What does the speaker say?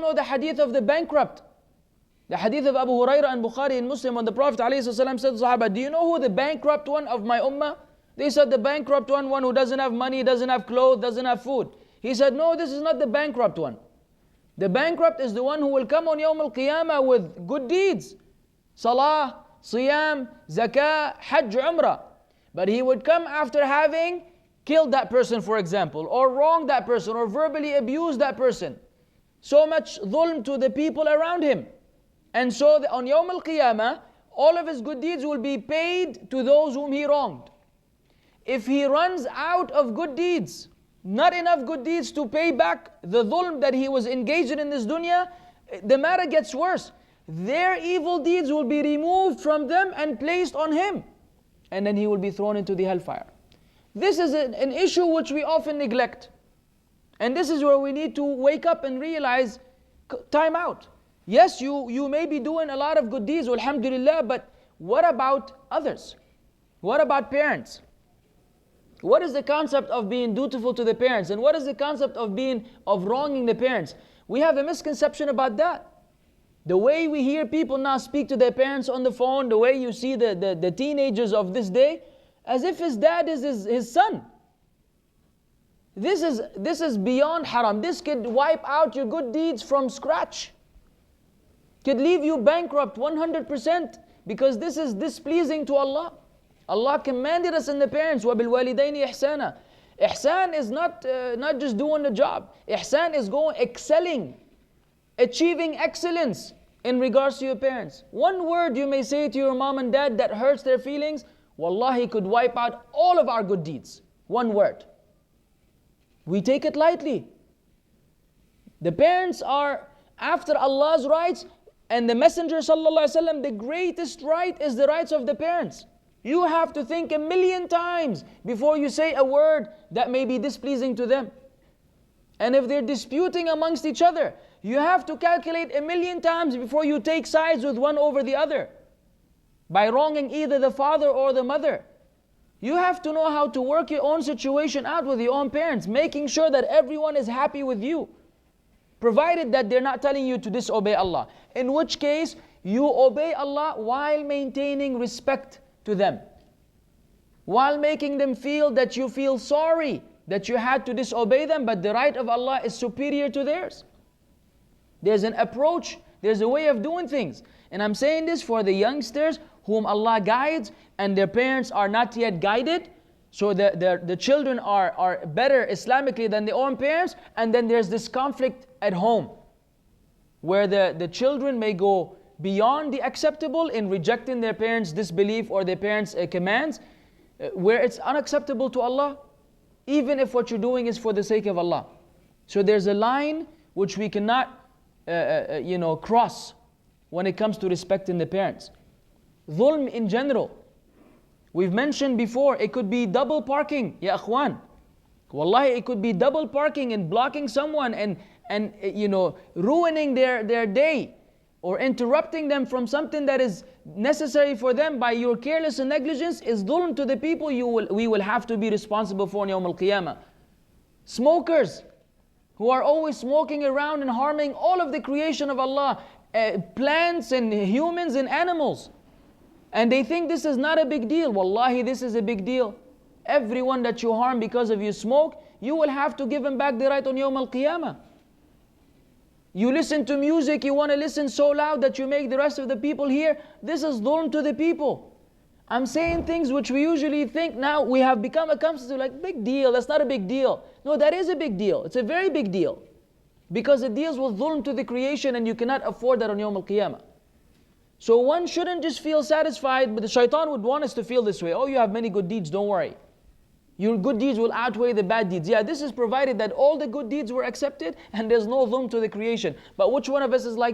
know the hadith of the bankrupt. The hadith of Abu Hurairah and Bukhari and Muslim, when the Prophet ﷺ said to Sahaba, do you know who the bankrupt one of my ummah? They said the bankrupt one who doesn't have money, doesn't have clothes, doesn't have food. He said, no, this is not the bankrupt one. The bankrupt is the one who will come on Yawm al-Qiyamah with good deeds. Salah, Siyam, Zakah, Hajj, Umrah. But he would come after having killed that person, for example, or wronged that person, or verbally abused that person. So much dhulm to the people around him. And so on Yawm al-Qiyamah, all of his good deeds will be paid to those whom he wronged. If he runs out of good deeds, not enough good deeds to pay back the dhulm that he was engaged in this dunya, the matter gets worse. Their evil deeds will be removed from them and placed on him. And then he will be thrown into the hellfire. This is an issue which we often neglect. And this is where we need to wake up and realize, time out. Yes, you may be doing a lot of good deeds, alhamdulillah, but what about others? What about parents? What is the concept of being dutiful to the parents? And what is the concept of wronging the parents? We have a misconception about that. The way we hear people now speak to their parents on the phone, the way you see the teenagers of this day, as if his dad is his son. This is beyond haram. This could wipe out your good deeds from scratch. Could leave you bankrupt 100% because this is displeasing to Allah. Allah commanded us in the parents, وَبِالْوَالِدَيْنِ إِحْسَانًا. Ihsan is not just doing the job. Ihsan is excelling, achieving excellence in regards to your parents. One word you may say to your mom and dad that hurts their feelings, wallahi could wipe out all of our good deeds. One word. We take it lightly. The parents are after Allah's rights, and the Messenger ﷺ, the greatest right is the rights of the parents. You have to think 1,000,000 times before you say a word that may be displeasing to them. And if they're disputing amongst each other, you have to calculate 1,000,000 times before you take sides with one over the other, by wronging either the father or the mother. You have to know how to work your own situation out with your own parents, making sure that everyone is happy with you, provided that they're not telling you to disobey Allah. In which case, you obey Allah while maintaining respect to them, while making them feel that you feel sorry that you had to disobey them, but the right of Allah is superior to theirs. There's an approach, there's a way of doing things. And I'm saying this for the youngsters whom Allah guides and their parents are not yet guided. So the children are better Islamically than their own parents, and then there's this conflict at home where the children may go beyond the acceptable in rejecting their parents' disbelief or their parents' commands, where it's unacceptable to Allah, even if what you're doing is for the sake of Allah. So there's a line which we cannot cross when it comes to respecting the parents. Dhulm in general. We've mentioned before, it could be double parking, ya akhwan. Wallahi, it could be double parking and blocking someone and ruining their day, or interrupting them from something that is necessary for them by your careless and negligence is dhulm to the people we will have to be responsible for on Yawm al-Qiyamah. Smokers who are always smoking around and harming all of the creation of Allah, plants and humans and animals. And they think this is not a big deal. Wallahi, this is a big deal. Everyone that you harm because of your smoke, you will have to give him back the right on Yawm al-Qiyamah. You listen to music, you want to listen so loud that you make the rest of the people hear. This is dhulm to the people. I'm saying things which we usually think now we have become accustomed to, like, big deal, that's not a big deal. No, that is a big deal. It's a very big deal. Because it deals with dhulm to the creation, and you cannot afford that on Yawm al-Qiyamah. So one shouldn't just feel satisfied, but the shaitan would want us to feel this way. Oh, you have many good deeds, don't worry. Your good deeds will outweigh the bad deeds. Yeah, this is provided that all the good deeds were accepted and there's no dhulm to the creation. But which one of us is like that?